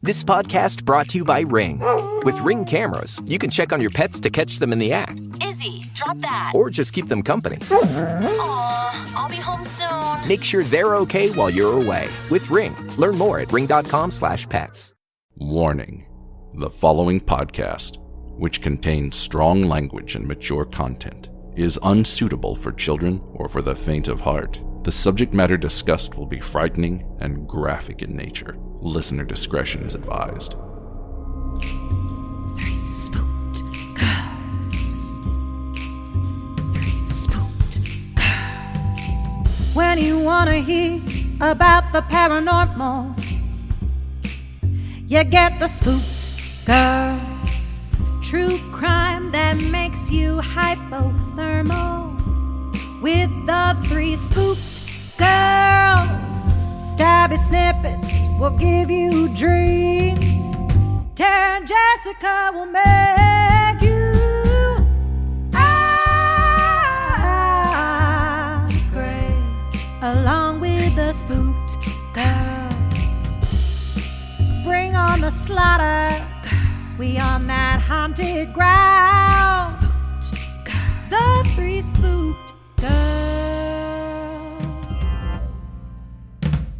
This podcast brought to you by Ring. With Ring cameras, you can check on your pets to catch them in the act. Izzy, drop that. Or just keep them company. Aw, I'll be home soon. Make sure they're okay while you're away with Ring. Learn more at ring.com/pets. Warning. The following podcast, which contains strong language and mature content, is unsuitable for children or for the faint of heart. The subject matter discussed will be frightening and graphic in nature. Listener discretion is advised. Three spooked girls. Three spooked girls. When you want to hear about the paranormal, you get the spooked girls. True crime that makes you hypothermal. With the three spooked girls. Stabby snippets will give you dreams. Tara and Jessica will make you scream along with the spooked girls. Bring on the slaughter. We on that haunted ground. Spooked girls. The three spooked girls.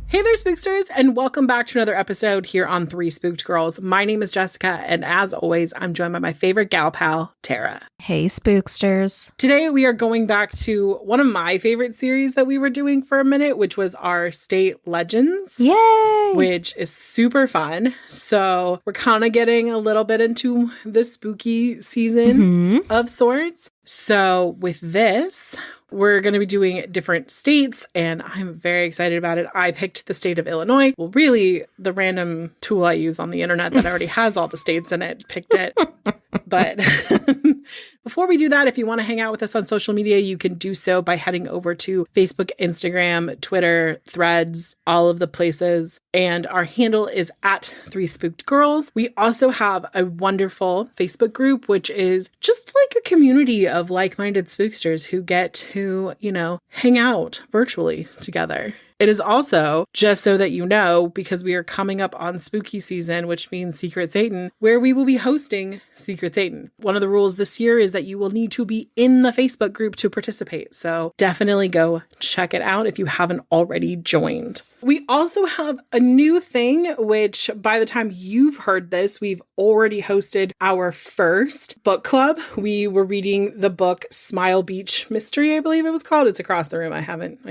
Hey there, Spooksters, and welcome back to another episode here on Three Spooked Girls. My name is Jessica, and as always, I'm joined by my favorite gal pal, Tara. Hey, Spooksters. Today, we are going back to one of my favorite series that we were doing for a minute, which was our State Legends. Yay! Which is super fun. So we're kind of getting a little bit into the spooky season of sorts. So with this, we're going to be doing different states, and I'm very excited about it. I picked the state of Illinois. Well, really, the random tool I use on the internet that already has all the states in it picked it. But before we do that, if you want to hang out with us on social media, you can do so by heading over to Facebook, Instagram, Twitter, Threads, all of the places. And our handle is at Three Spooked Girls. We also have a wonderful Facebook group, which is just like a community of like-minded spooksters who get to, hang out virtually together. It is also, just so that you know, because we are coming up on spooky season, which means Secret Satan, where we will be hosting Secret Satan. One of the rules this year is that you will need to be in the Facebook group to participate. So definitely go check it out if you haven't already joined. We also have a new thing, which by the time you've heard this, we've already hosted our first book club. We were reading the book Smile Beach Mystery, I believe it was called. It's across the room. I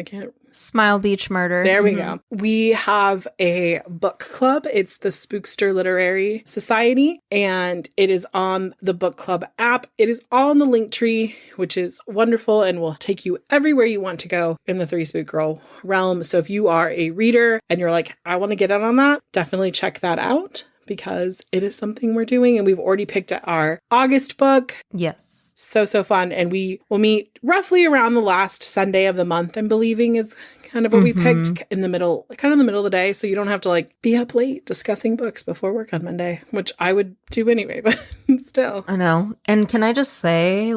can't. Smile Beach Murder. There we go. We have a book club. It's the Spookster Literary Society, and it is on the book club app. It is all in the link tree, which is wonderful and will take you everywhere you want to go in the Three Spook Girl realm. So if you are a reader and you're like, I want to get in on that, definitely check that out because it is something we're doing. And we've already picked our August book. Yes. So fun. And we will meet roughly around the last Sunday of the month, I'm believing is kind of what we picked in the middle of the day. So you don't have to be up late discussing books before work on Monday, which I would do anyway, but still. I know. And can I just say,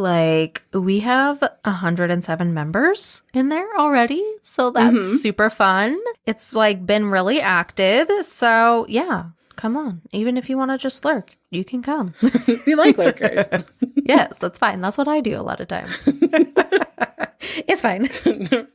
we have 107 members in there already. So that's super fun. It's been really active. So yeah, come on. Even if you want to just lurk, you can come. We like lurkers. Yes, that's fine. That's what I do a lot of times. It's fine.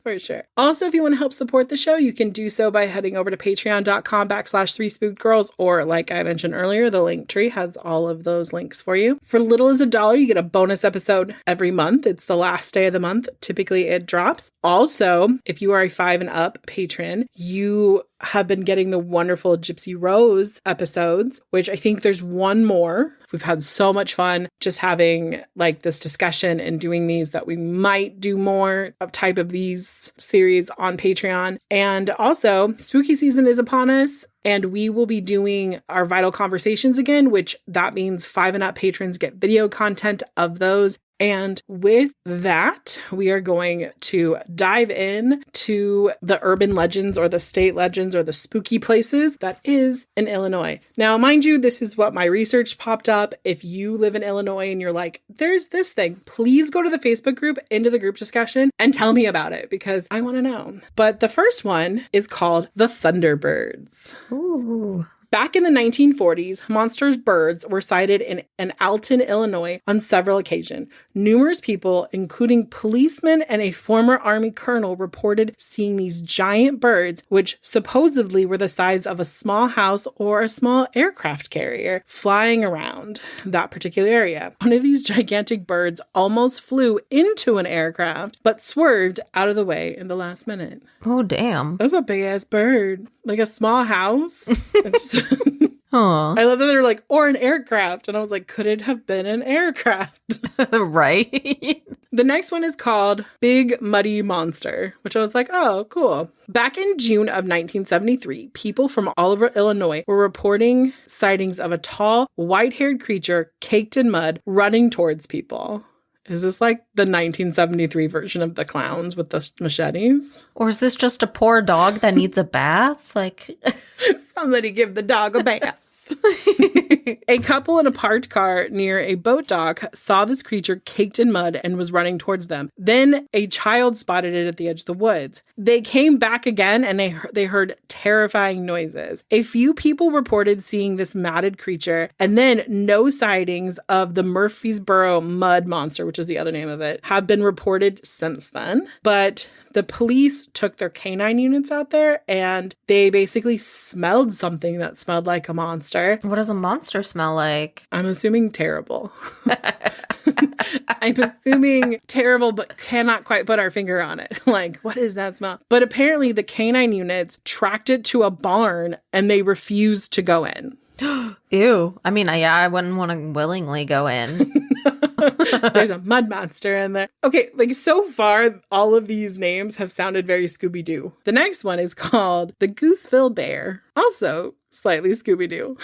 For sure. Also, if you want to help support the show, you can do so by heading over to patreon.com/Three Spooked Girls, or like I mentioned earlier, the link tree has all of those links for you. For little as $1, you get a bonus episode every month. It's the last day of the month. Typically it drops. Also, if you are a 5 and up patron, you have been getting the wonderful Gypsy Rose episodes, which I think there's one more. We've had so much fun just having this discussion and doing these, that we might do more of type of these series on Patreon. And also, spooky season is upon us. And we will be doing our Vital Conversations again, which that means 5 and up patrons get video content of those. And with that, we are going to dive in to the urban legends or the state legends or the spooky places that is in Illinois. Now, mind you, this is what my research popped up. If you live in Illinois and you're like, there's this thing, please go to the Facebook group, into the group discussion, and tell me about it because I want to know. But the first one is called the Thunderbirds. Ooh. Back in the 1940s, monsters birds were sighted in Alton, Illinois on several occasions. Numerous people, including policemen and a former Army colonel, reported seeing these giant birds, which supposedly were the size of a small house or a small aircraft carrier, flying around that particular area. One of these gigantic birds almost flew into an aircraft, but swerved out of the way in the last minute. Oh, damn. That's a big ass bird. Like a small house. Huh. I love that they're like, or an aircraft. And I was like, could it have been an aircraft? Right? The next one is called Big Muddy Monster, which I was like, oh, cool. Back in June of 1973, people from all over Illinois were reporting sightings of a tall, white-haired creature caked in mud running towards people. Is this like the 1973 version of the clowns with the machetes? Or is this just a poor dog that needs a bath? Like, somebody give the dog a bath. A couple in a parked car near a boat dock saw this creature caked in mud and was running towards them. Then a child spotted it at the edge of the woods. They came back again and they heard terrifying noises. A few people reported seeing this matted creature, and then no sightings of the Murfreesboro mud monster, which is the other name of it, have been reported since then. But the police took their canine units out there and they basically smelled something that smelled like a monster. what does a monster smell like? I'm assuming terrible. I'm assuming terrible, but cannot quite put our finger on it. Like, what is that smell? But apparently the canine units tracked it to a barn and they refused to go in. Ew. I mean, I wouldn't want to willingly go in. There's a mud monster in there. Okay, like so far, all of these names have sounded very Scooby-Doo. The next one is called the Gooseville Bear. Also slightly Scooby-Doo.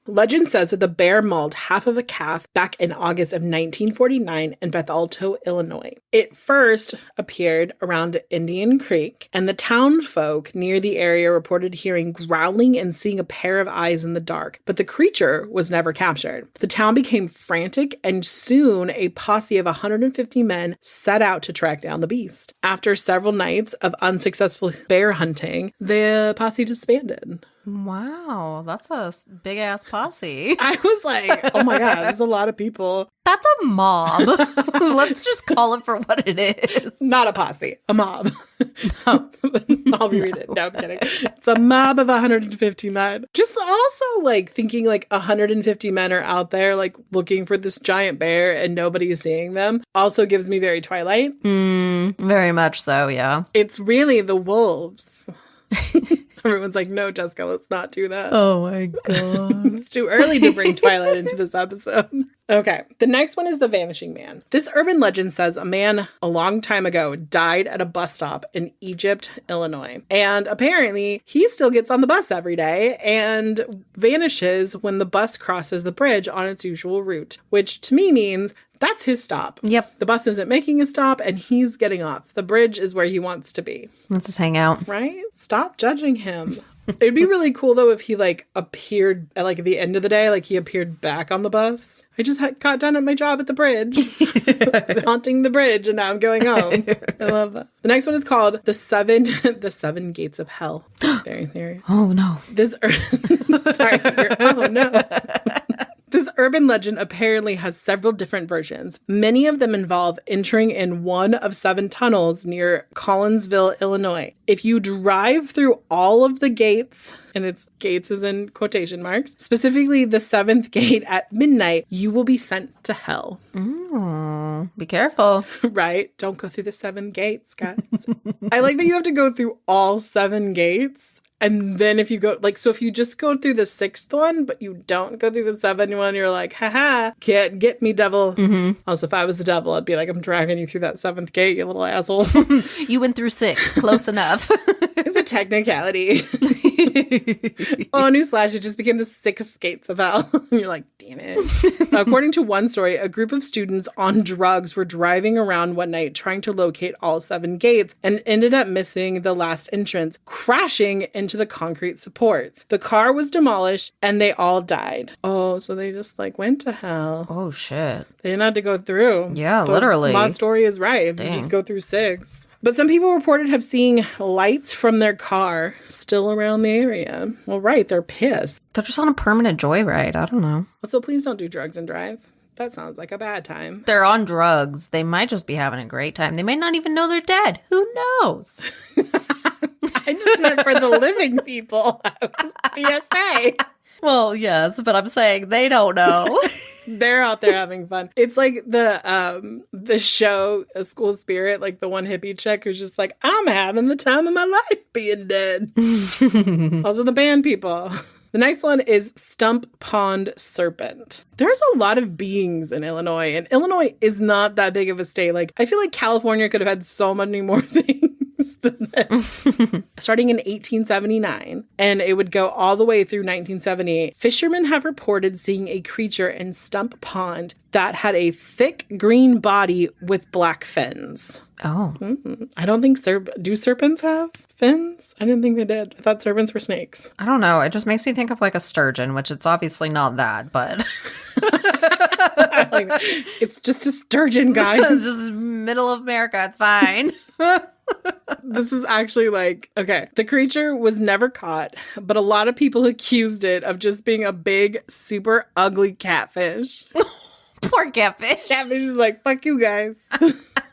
Legend says that the bear mauled half of a calf back in August of 1949 in Beth Alto, Illinois. It first appeared around Indian Creek, and the town folk near the area reported hearing growling and seeing a pair of eyes in the dark, but the creature was never captured. The town became frantic, and soon a posse of 150 men set out to track down the beast. After several nights of unsuccessful bear hunting, the posse disbanded. Wow, that's a big ass posse. I was like, oh my God, that's a lot of people. That's a mob. Let's just call it for what it is. Not a posse, a mob. No. I'll reread it. No, I'm kidding. It's a mob of 150 men. Just also like thinking like 150 men are out there like looking for this giant bear and nobody is seeing them also gives me very Twilight. Very much so, yeah. It's really the wolves. Everyone's like, no, Jessica, let's not do that. Oh my God. It's too early to bring Twilight into this episode. Okay, the next one is the Vanishing Man. This urban legend says a man a long time ago died at a bus stop in Egypt, Illinois. And apparently he still gets on the bus every day and vanishes when the bus crosses the bridge on its usual route, which to me means that's his stop. Yep. The bus isn't making a stop and he's getting off. The bridge is where he wants to be. Let's just hang out. Right? Stop judging him. It'd be really cool though if he like appeared at like the end of the day, like he appeared back on the bus. I just got done at my job at the bridge, haunting the bridge, and now I'm going home. I love that. The next one is called the seven gates of hell. Very serious. Oh no. Sorry. Oh no. This urban legend apparently has several different versions. Many of them involve entering in one of 7 tunnels near Collinsville, Illinois. If you drive through all of the gates, and it's gates is in quotation marks, specifically the 7th gate at midnight, you will be sent to hell. Be careful. Right? Don't go through the 7 gates, guys. I like that you have to go through all 7 gates. And then if you go, like, so if you just go through the 6th one, but you don't go through the 7th one, you're like, haha, can't get me, devil. Mm-hmm. Also, if I was the devil, I'd be like, I'm dragging you through that 7th gate, you little asshole. You went through 6. Close enough. It's a technicality. Oh, newsflash, it just became the 6th gates of hell. And you're like, damn it. According to one story, a group of students on drugs were driving around one night trying to locate all 7 gates and ended up missing the last entrance, crashing into the concrete supports. The car was demolished and they all died. Oh, so they just like went to hell. Oh, shit. They didn't have to go through. Yeah, so literally. My story is right. If Dang. you just go through 6. But some people reported have seen lights from their car still around the area. Well, right, they're pissed. They're just on a permanent joyride. I don't know. So please don't do drugs and drive. That sounds like a bad time. They're on drugs. They might just be having a great time. They might not even know they're dead. Who knows? I just meant for the living people. PSA. Well, yes, but I'm saying they don't know. They're out there having fun. It's like the show A School Spirit, like the one hippie chick who's just like, I'm having the time of my life being dead. Also the band people. The next one is Stump Pond Serpent. There's a lot of beings in Illinois, and Illinois is not that big of a state. Like, I feel like California could have had so many more things than this. Starting in 1879, and it would go all the way through 1978, fishermen have reported seeing a creature in Stump Pond that had a thick green body with black fins. Oh. I don't think do serpents have fins? I didn't think they did. I thought serpents were snakes. I don't know. It just makes me think of like a sturgeon, which it's obviously not that, but... Like, it's just a sturgeon, guys. It's just middle of America. It's fine. This is actually like, okay, the creature was never caught, but a lot of people accused it of just being a big, super ugly catfish. Poor catfish. Catfish is like, fuck you guys.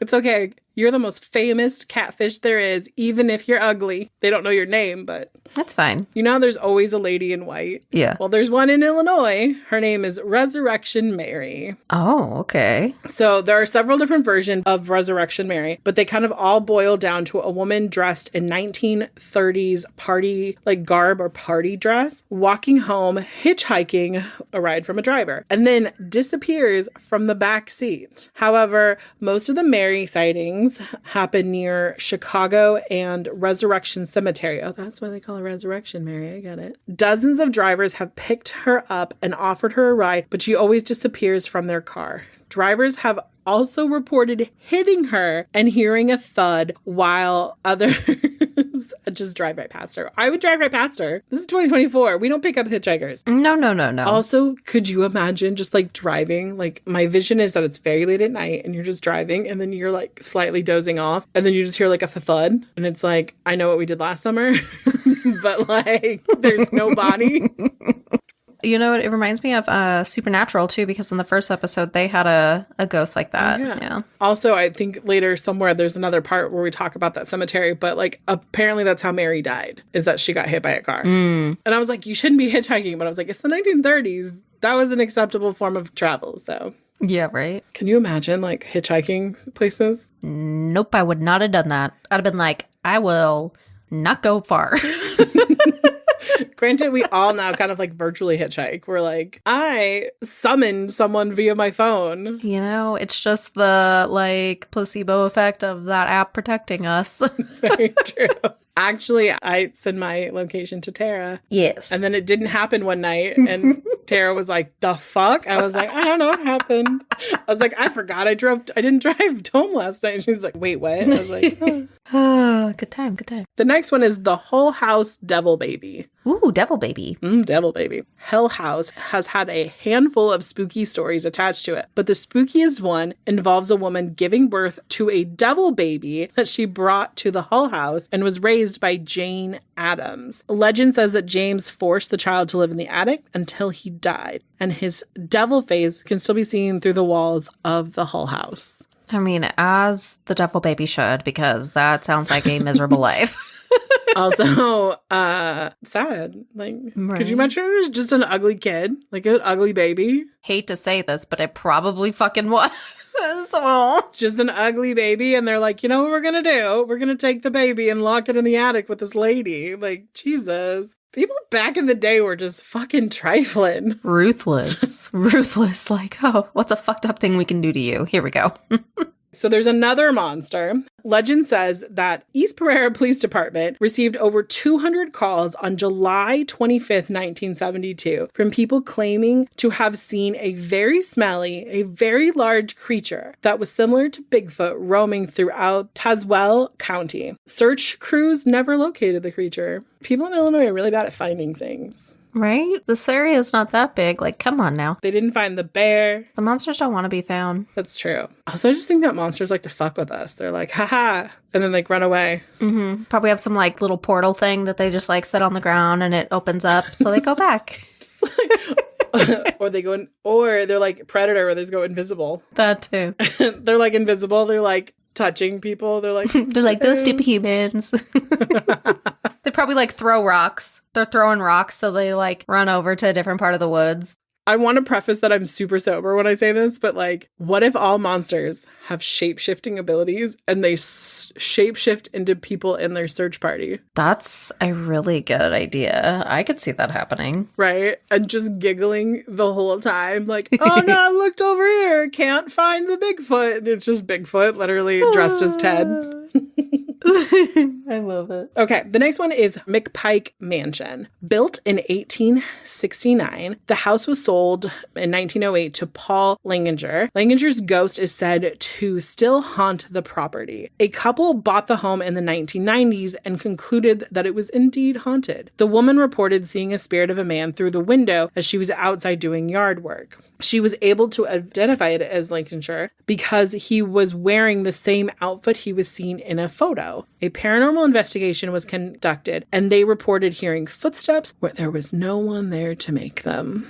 It's okay. You're the most famous catfish there is, even if you're ugly. They don't know your name, but... That's fine. You know, there's always a lady in white. Yeah. Well, there's one in Illinois. Her name is Resurrection Mary. Oh, okay. So there are several different versions of Resurrection Mary, but they kind of all boil down to a woman dressed in 1930s party, like garb or party dress, walking home, hitchhiking a ride from a driver, and then disappears from the back seat. However, most of the Mary sightings happen near Chicago and Resurrection Cemetery. Oh, that's why they call her Resurrection Mary. I get it. Dozens of drivers have picked her up and offered her a ride, but she always disappears from their car. Drivers have also reported hitting her and hearing a thud while others just drive right past her. I would drive right past her. This is 2024. We don't pick up hitchhikers. No. Also, could you imagine just like driving? Like, my vision is that it's very late at night and you're just driving and then you're like slightly dozing off and then you just hear like a thud and it's like, I know what we did last summer, but like there's no body. You know, it reminds me of Supernatural, too, because in the first episode, they had a ghost like that. Oh, yeah. Also, I think later somewhere there's another part where we talk about that cemetery, but like apparently that's how Mary died, is that she got hit by a car. And I was like, you shouldn't be hitchhiking. But I was like, it's the 1930s. That was an acceptable form of travel. So yeah, right. Can you imagine like hitchhiking places? Nope, I would not have done that. I'd have been like, I will not go far. Granted, we all now kind of like virtually hitchhike. We're like, I summoned someone via my phone. You know, it's just the like placebo effect of that app protecting us. It's very true. Actually, I sent my location to Tara. Yes. And then it didn't happen one night. And Tara was like, the fuck? I was like, I don't know what happened. I was like, I forgot I didn't drive home last night. And she's like, wait, what? I was like, oh. Good time. The next one is the Hull House Devil Baby. Ooh, Devil Baby. Devil Baby. Hell House has had a handful of spooky stories attached to it, but the spookiest one involves a woman giving birth to a devil baby that she brought to the Hull House and was raised by Jane Addams. Legend says that James forced the child to live in the attic until he died, and his devil face can still be seen through the walls of the Hull House. I mean, as the devil baby should, because that sounds like a miserable life. Also, sad. Like, right. Could you imagine it was just an ugly kid? Like an ugly baby? Hate to say this, but it probably fucking was. So. Just an ugly baby, and they're like, you know what we're gonna do? We're gonna take the baby and lock it in the attic with this lady. Like, Jesus. People back in the day were just fucking trifling. Ruthless. Ruthless. Like, oh, what's a fucked up thing we can do to you? Here we go. So there's another monster. Legend says that East Pereira Police Department received over 200 calls on July 25th, 1972 from people claiming to have seen a very smelly, a very large creature that was similar to Bigfoot roaming throughout Tazewell County. Search crews never located the creature. People in Illinois are really bad at finding things. Right? This area is not that big. Like, come on now. They didn't find the bear. The monsters don't want to be found. That's true. Also, I just think that monsters like to fuck with us. They're like, haha, and then like run away. Mm-hmm. Probably have some like little portal thing that they just like set on the ground and it opens up. So they go back. Or they go in, or they're like Predator where they just go invisible. That too. They're like invisible. They're like touching people. They're like, those stupid humans. They probably like throw rocks. They're throwing rocks, so they like run over to a different part of the woods. I want to preface that I'm super sober when I say this, but like, what if all monsters have shape-shifting abilities and they shape-shift into people in their search party? That's a really good idea. I could see that happening. Right? And just giggling the whole time, like, oh no, I looked over here, can't find the Bigfoot. And it's just Bigfoot, literally dressed as Ted. I love it. Okay, the next one is McPike Mansion. Built in 1869, the house was sold in 1908 to Paul Langinger. Langinger's ghost is said to still haunt the property. A couple bought the home in the 1990s and concluded that it was indeed haunted. The woman reported seeing a spirit of a man through the window as she was outside doing yard work. She was able to identify it as Langinger because he was wearing the same outfit he was seen in a photo. A paranormal investigation was conducted, and they reported hearing footsteps where there was no one there to make them.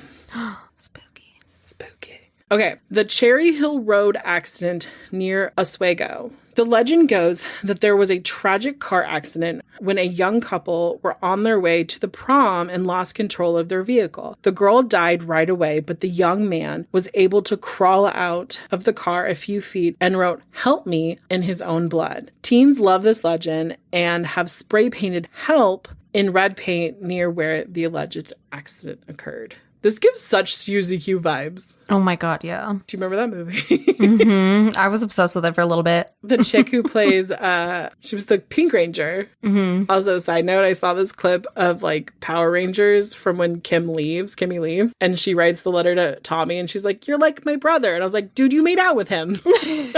Spooky. Spooky. Okay, the Cherry Hill Road accident near Oswego. The legend goes that there was a tragic car accident when a young couple were on their way to the prom and lost control of their vehicle. The girl died right away, but the young man was able to crawl out of the car a few feet and wrote, "Help me," in his own blood. Teens love this legend and have spray painted "help" in red paint near where the alleged accident occurred. This gives such Suzy Q vibes. Oh my God, yeah. Do you remember that movie? Mm-hmm. I was obsessed with it for a little bit. The chick who plays, she was the Pink Ranger. Mm-hmm. Also, side note, I saw this clip of like Power Rangers from when Kimmy leaves, and she writes the letter to Tommy, and she's like, "You're like my brother." And I was like, dude, you made out with him. Ew.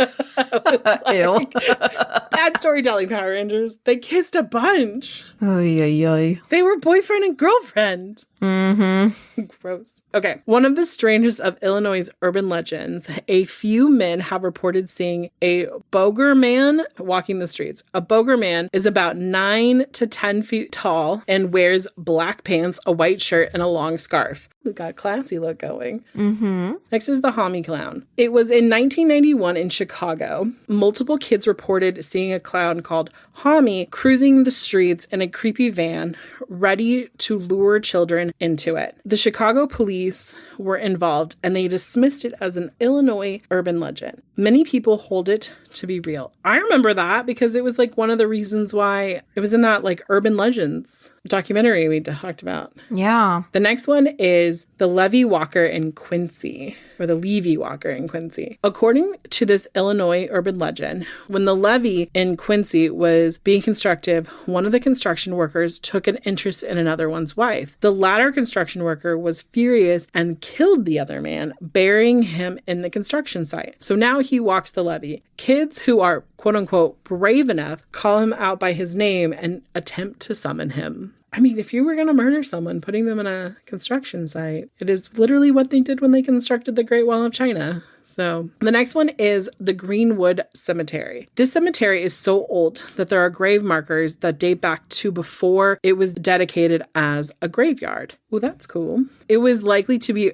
Bad storytelling, Power Rangers. They kissed a bunch. Oy, oy, oy. They were boyfriend and girlfriend. Mm-hmm. Gross. Okay. One of the strangest of Illinois' urban legends, a few men have reported seeing a boger man walking the streets. A boger man is about 9 to 10 feet tall and wears black pants, a white shirt, and a long scarf. We got a classy look going. Mm-hmm. Next is the Homie Clown. It was in 1991 in Chicago. Multiple kids reported seeing a clown called Homie cruising the streets in a creepy van, ready to lure children into it. The Chicago police were involved and they dismissed it as an Illinois urban legend. Many people hold it to be real. I remember that because it was like one of the reasons why it was in that like urban legends documentary we talked about. Yeah. The next one is the Levee Walker in Quincy, or the Levee Walker in Quincy. According to this Illinois urban legend, when the levee in Quincy was being constructed, one of the construction workers took an interest in another one's wife. The latter construction worker was furious and killed the other man, burying him in the construction site. So now he walks the levee. Kids who are quote unquote brave enough call him out by his name and attempt to summon him. I mean, if you were going to murder someone, putting them in a construction site, it is literally what they did when they constructed the Great Wall of China. So the next one is the Greenwood Cemetery. This cemetery is so old that there are grave markers that date back to before it was dedicated as a graveyard. Well, that's cool. It was likely to be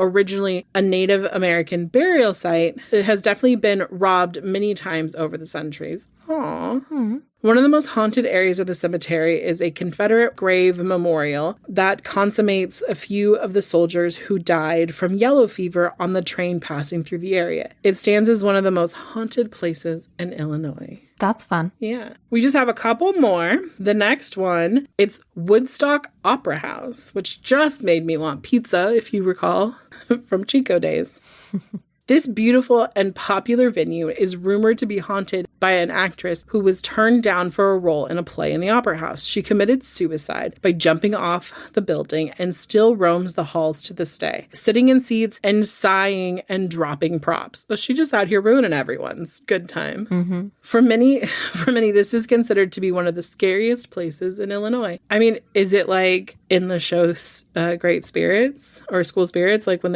originally a Native American burial site. It has definitely been robbed many times over the centuries. Aww. One of the most haunted areas of the cemetery is a Confederate grave memorial that consummates a few of the soldiers who died from yellow fever on the train passing through the area. It stands as one of the most haunted places in Illinois. That's fun. Yeah. We just have a couple more. The next one, it's Woodstock Opera House, which just made me want pizza, if you recall, from Chico days. This beautiful and popular venue is rumored to be haunted by an actress who was turned down for a role in a play in the Opera House. She committed suicide by jumping off the building and still roams the halls to this day, sitting in seats and sighing and dropping props. So she just out here ruining everyone's good time. Mm-hmm. For many, this is considered to be one of the scariest places in Illinois. I mean, is it like in the show Great Spirits or School Spirits? Like when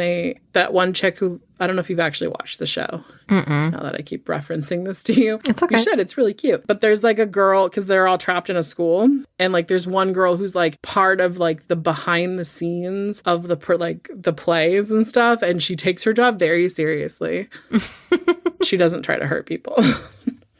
that one chick who, I don't know if you've actually watched the show. Mm-mm. Now that I keep referencing this to you. It's okay. You should. It's really cute. But there's like a girl, because they're all trapped in a school. And like there's one girl who's like part of like the behind the scenes of the plays and stuff. And she takes her job very seriously. She doesn't try to hurt people.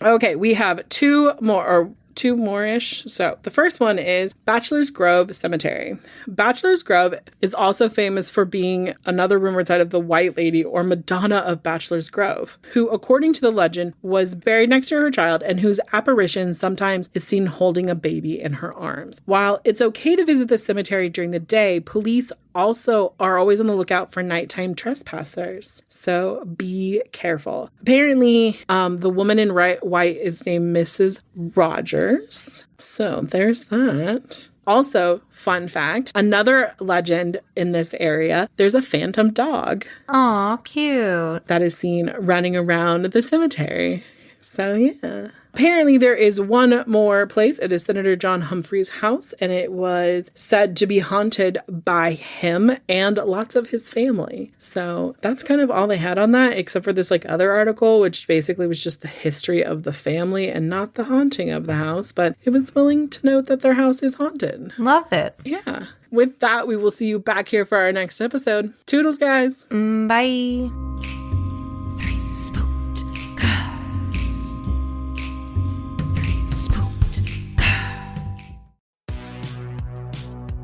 Okay, we have two more-ish. So the first one is Bachelor's Grove Cemetery. Bachelor's Grove is also famous for being another rumored site of the White Lady or Madonna of Bachelor's Grove, who, according to the legend, was buried next to her child and whose apparition sometimes is seen holding a baby in her arms. While it's okay to visit the cemetery during the day, police also are always on the lookout for nighttime trespassers. So be careful. Apparently, the woman in white is named Mrs. Rogers. So there's that. Also, fun fact, another legend in this area, there's a phantom dog. Aw, cute. That is seen running around the cemetery. So yeah. Apparently, there is one more place. It is Senator John Humphrey's house, and it was said to be haunted by him and lots of his family. So that's kind of all they had on that, except for this like other article, which basically was just the history of the family and not the haunting of the house. But it was willing to note that their house is haunted. Love it. Yeah. With that, we will see you back here for our next episode. Toodles, guys. Bye.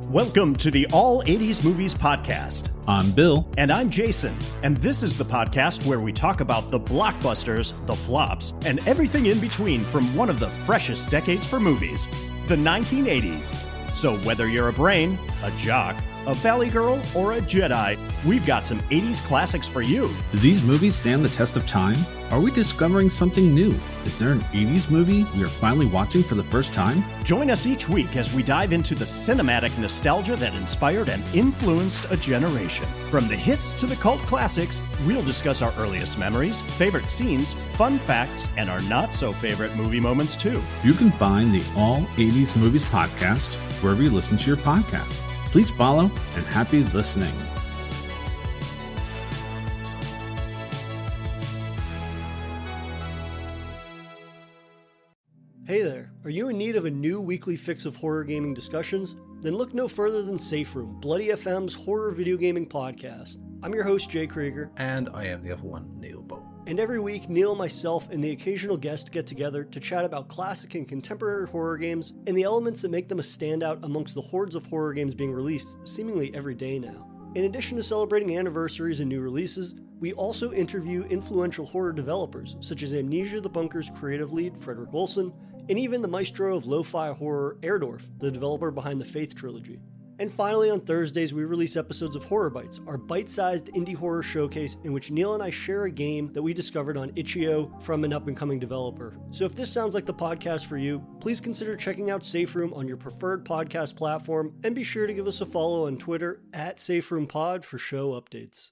Welcome to the All 80s Movies Podcast. I'm Bill. And I'm Jason. And this is the podcast where we talk about the blockbusters, the flops, and everything in between from one of the freshest decades for movies, the 1980s. So whether you're a brain, a jock, a valley girl, or a Jedi, we've got some 80s classics for you. Do these movies stand the test of time? Are we discovering something new? Is there an 80s movie we are finally watching for the first time? Join us each week as we dive into the cinematic nostalgia that inspired and influenced a generation. From the hits to the cult classics, we'll discuss our earliest memories, favorite scenes, fun facts, and our not-so-favorite movie moments too. You can find the All 80s Movies Podcast wherever you listen to your podcasts. Please follow and happy listening. Hey there, are you in need of a new weekly fix of horror gaming discussions? Then look no further than Safe Room, Bloody FM's horror video gaming podcast. I'm your host, Jay Krieger. And I am the other one, Neil Bow. And every week, Neil, myself, and the occasional guest get together to chat about classic and contemporary horror games and the elements that make them a standout amongst the hordes of horror games being released seemingly every day now. In addition to celebrating anniversaries and new releases, we also interview influential horror developers, such as Amnesia the Bunker's creative lead, Frederick Olson, and even the maestro of lo-fi horror, Erdorf, the developer behind the Faith trilogy. And finally, on Thursdays, we release episodes of Horror Bites, our bite-sized indie horror showcase in which Neil and I share a game that we discovered on itch.io from an up-and-coming developer. So if this sounds like the podcast for you, please consider checking out Safe Room on your preferred podcast platform, and be sure to give us a follow on Twitter @SafeRoomPod for show updates.